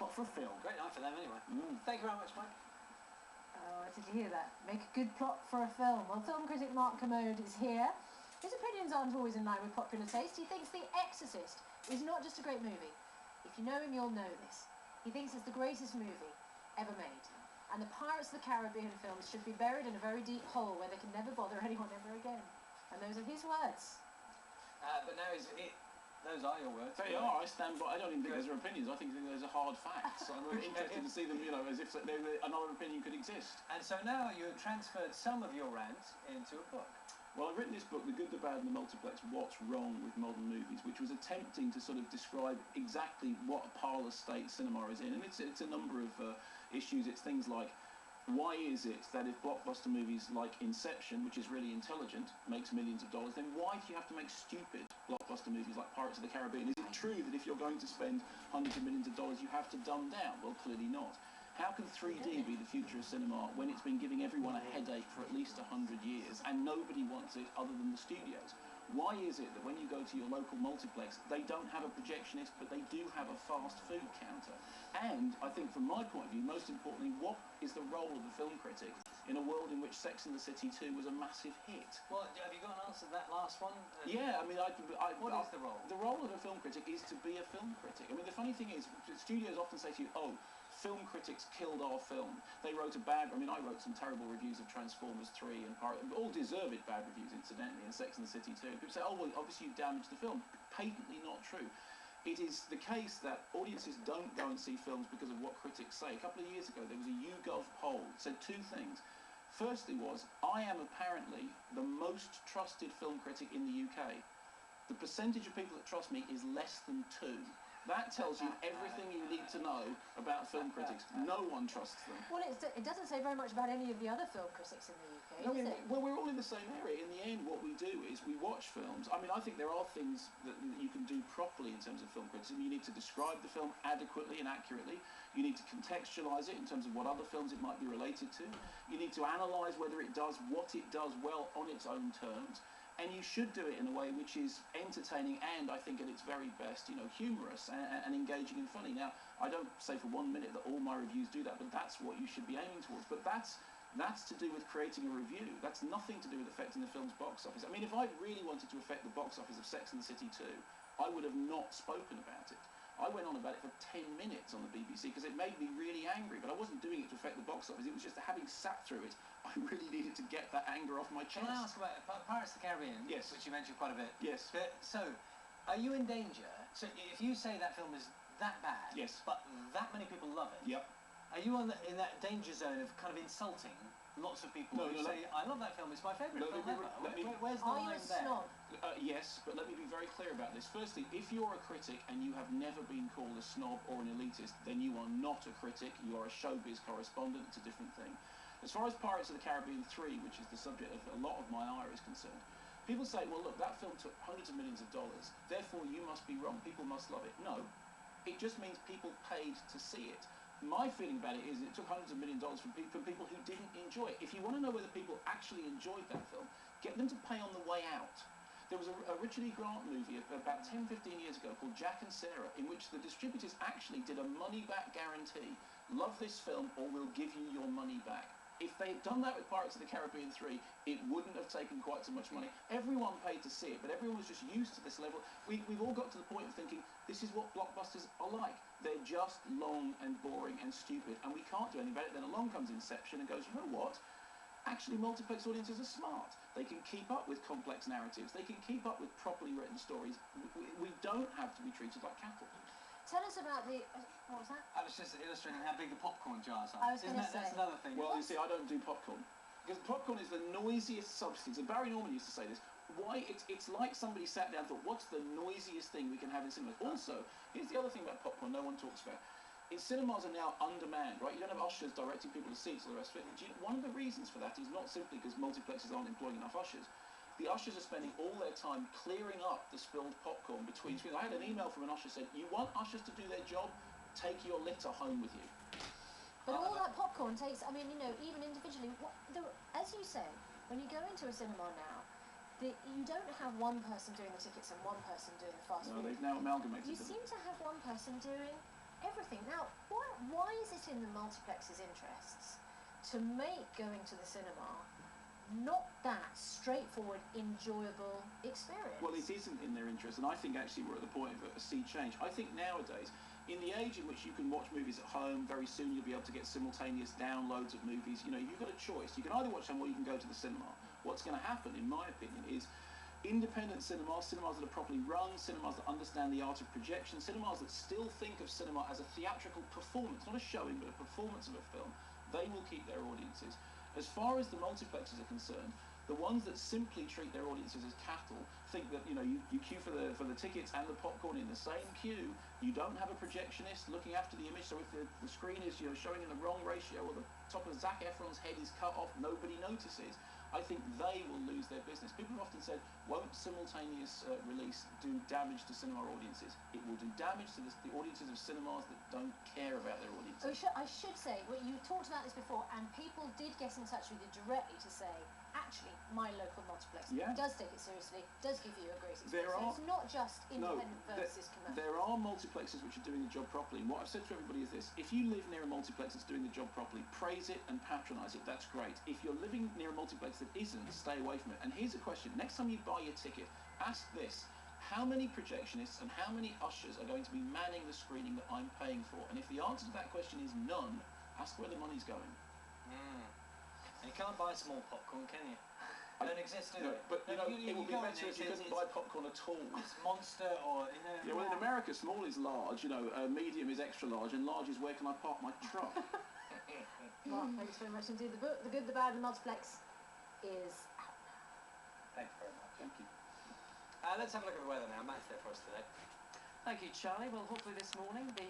plot for a film. Great night for them, anyway. Thank you very much, Mike. Oh, did you hear that? Make a good plot for a film. Well, film critic Mark Kermode is here. His opinions aren't always in line with popular taste. He thinks The Exorcist is not just a great movie. If you know him, you'll know this. He thinks it's the greatest movie ever made. And the Pirates of the Caribbean films should be buried in a very deep hole where they can never bother anyone ever again. And those are his words. But now those are your words. They are. I stand by. I don't even think those are opinions. I think those are hard facts. I'm really interested to see them, you know, as if another opinion could exist. And so now you have transferred some of your rants into a book. Well, I've written this book, The Good, the Bad and the Multiplex, What's Wrong with Modern Movies, which was attempting to sort of describe exactly what a parlous state cinema is in. And it's a number of issues. It's things like, why is it that if blockbuster movies like Inception, which is really intelligent, makes millions of dollars, then why do you have to make stupid blockbuster movies like Pirates of the Caribbean? Is it true that if you're going to spend hundreds of millions of dollars, you have to dumb down? Well, clearly not. How can 3D be the future of cinema when it's been giving everyone a headache for at least 100 years and nobody wants it other than the studios? Why is it that when you go to your local multiplex, they don't have a projectionist, but they do have a fast food counter? And I think from my point of view, most importantly, what is the role of the film critic in a world in which Sex and the City 2 was a massive hit? Well, have you got an answer to that last one? Yeah, I mean, what is the role? The role of a film critic is to be a film critic. I mean, the funny thing is, studios often say to you, oh, film critics killed our film. They wrote I wrote some terrible reviews of Transformers 3 and all deserved bad reviews, incidentally, and Sex and the City 2. People say, oh, well, obviously you damaged the film. Patently not true. It is the case that audiences don't go and see films because of what critics say. A couple of years ago, there was a YouGov poll that said two things. Firstly was, I am apparently the most trusted film critic in the UK. The percentage of people that trust me is less than 2. That tells you everything you need to know about film critics. No one trusts them. Well, it doesn't say very much about any of the other film critics in the UK, does it? Well, we're all in the same area. In the end, what we do is we watch films. I mean, I think there are things that you can do properly in terms of film criticism. You need to describe the film adequately and accurately. You need to contextualise it in terms of what other films it might be related to. You need to analyse whether it does what it does well on its own terms. And you should do it in a way which is entertaining and, I think, at its very best, you know, humorous and engaging and funny. Now, I don't say for 1 minute that all my reviews do that, but that's what you should be aiming towards. But that's to do with creating a review. That's nothing to do with affecting the film's box office. I mean, if I really wanted to affect the box office of Sex and the City 2, I would have not spoken about it. I went on about it for 10 minutes on the BBC because it made me really angry, but I wasn't doing it to affect the box office. It was just having sat through it, I really needed to get that anger off my chest. Can I ask about Pirates of the Caribbean? Yes. Which you mentioned quite a bit. Yes. So, are you in danger? So, if you say that film is that bad, yes, but that many people love it, yep, are you in that danger zone of kind of insulting lots of people who say, I love that film, it's my favourite film ever? Where's the line there? Snob? Yes, but let me be very clear about this. Firstly, if you're a critic and you have never been called a snob or an elitist, then you are not a critic, you are a showbiz correspondent. It's a different thing. As far as Pirates of the Caribbean 3, which is the subject of a lot of my ire is concerned, people say, well, look, that film took hundreds of millions of dollars, therefore you must be wrong, people must love it. No, it just means people paid to see it. My feeling about it is it took hundreds of millions of dollars from people who didn't enjoy it. If you want to know whether people actually enjoyed that film, get them to pay on the way out. There was a Richard E. Grant movie about 10-15 years ago called Jack and Sarah, in which the distributors actually did a money-back guarantee. Love this film or we'll give you your money back. If they had done that with Pirates of the Caribbean 3, it wouldn't have taken quite so much money. Everyone paid to see it, but everyone was just used to this level. We've all got to the point of thinking, this is what blockbusters are like. They're just long and boring and stupid, and we can't do anything about it. Then along comes Inception and goes, you know what? Actually, multiplex audiences are smart. They can keep up with complex narratives. They can keep up with properly written stories. We don't have to be treated like cattle. Tell us about the... what was that? I was just illustrating how big the popcorn jars I are. was going to say. That's another thing. Well, you see, I don't do popcorn. Because popcorn is the noisiest substance. And Barry Norman used to say this. Why? It's like somebody sat down and thought, what's the noisiest thing we can have in cinemas? Also, here's the other thing about popcorn no one talks about. Cinemas are now undermanned, right? You don't have ushers directing people to seats or the rest of it. One of the reasons for that is not simply because multiplexes aren't employing enough ushers. The ushers are spending all their time clearing up the spilled popcorn between screens. I had an email from an usher saying, you want ushers to do their job? Take your litter home with you. But all that popcorn takes, I mean, you know, even individually, as you say, when you go into a cinema now, you don't have one person doing the tickets and one person doing the fast food. No, they've now amalgamated You them. seem to have one person doing everything. Now, why why is it in the multiplex's interests to make going to the cinema not that straightforward, enjoyable experience? Well, it isn't in their interest, and I think actually we're at the point of a sea change. I think nowadays, in the age in which you can watch movies at home, very soon you'll be able to get simultaneous downloads of movies. You know, you've got a choice. You can either watch them or you can go to the cinema. What's going to happen, in my opinion, is independent cinemas, cinemas that are properly run, cinemas that understand the art of projection, cinemas that still think of cinema as a theatrical performance, not a showing, but a performance of a film, they will keep their audiences. As far as the multiplexes are concerned, the ones that simply treat their audiences as cattle think that, you know, you queue for the tickets and the popcorn in the same queue. You don't have a projectionist looking after the image, so if the screen is, you know, showing in the wrong ratio or the top of Zac Efron's head is cut off, nobody notices. I think they will lose their business. People have often said, won't simultaneous release do damage to cinema audiences? It will do damage to the audiences of cinemas that don't care about their audiences. I should say, well, you talked about this before, and people did get in touch with you directly to say, actually, my local multiplex does take it seriously, does give you a great experience. So it's not just independent versus commercial. There are multiplexes which are doing the job properly. And what I've said to everybody is this: if you live near a multiplex that's doing the job properly, praise it and patronise it. That's great. If you're living near a multiplex that isn't, stay away from it. And here's a question: next time you buy your ticket, ask this: how many projectionists and how many ushers are going to be manning the screening that I'm paying for? And if the answer to that question is none, ask where the money's going. You can't buy small popcorn, can you? They don't exist, do they? But you know, it would be better if you couldn't buy popcorn at all. It's Monster or, you know... Yeah, well, in America, small is large, you know, medium is extra large, and large is where can I park my truck? Well, thanks very much indeed. The book, The Good, the Bad, and the Multiplex is out now. Thank you very much. Thank you. Let's have a look at the weather now. Matt's there for us today. Thank you, Charlie. Well, hopefully this morning the